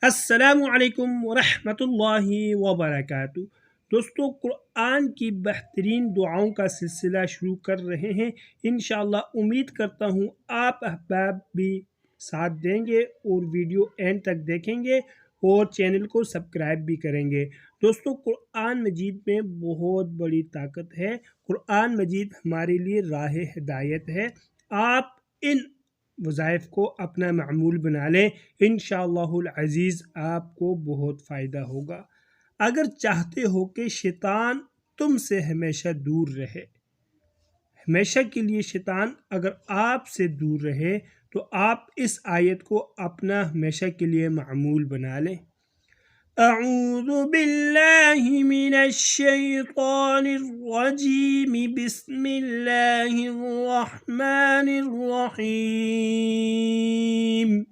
السلام علیکم ورحمۃ اللہ وبرکاتہ۔ دوستو، قرآن کی بہترین دعاؤں کا سلسلہ شروع کر رہے ہیں۔ انشاءاللہ امید کرتا ہوں آپ احباب بھی ساتھ دیں گے اور ویڈیو اینڈ تک دیکھیں گے اور چینل کو سبسکرائب بھی کریں گے۔ دوستو، قرآن مجید میں بہت بڑی طاقت ہے۔ قرآن مجید ہمارے لیے راہ ہدایت ہے۔ آپ ان وظائف کو اپنا معمول بنا لیں، انشاءاللہ العزیز آپ کو بہت فائدہ ہوگا۔ اگر چاہتے ہو کہ شیطان تم سے ہمیشہ دور رہے، ہمیشہ کے لیے شیطان اگر آپ سے دور رہے، تو آپ اس آیت کو اپنا ہمیشہ کے لیے معمول بنا لیں۔ اعوذ باللہ من الشیطان الرجیم، بسم اللہ الرحمن الرحیم۔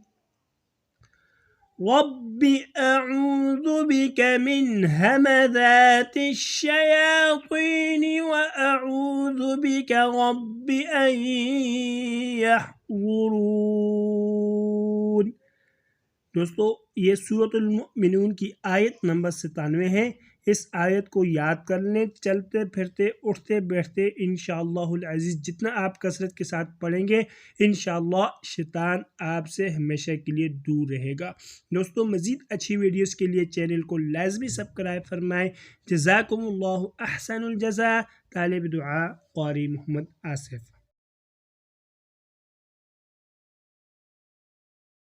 رب اعوذ بک من ہمزات الشیاطین واعوذ بک رب ان یحضرون۔ دوستو، یہ سورۃ المؤمنون کی آیت نمبر 97 ہے۔ اس آیت کو یاد کر لیں، چلتے پھرتے اٹھتے بیٹھتے انشاءاللہ العزیز جتنا آپ کثرت کے ساتھ پڑھیں گے، انشاءاللہ شیطان آپ سے ہمیشہ کے لیے دور رہے گا۔ دوستو، مزید اچھی ویڈیوز کے لیے چینل کو لازمی سبسکرائب فرمائیں۔ جزاکم اللہ احسن الجزاء۔ طالب دعا قاری محمد آصف۔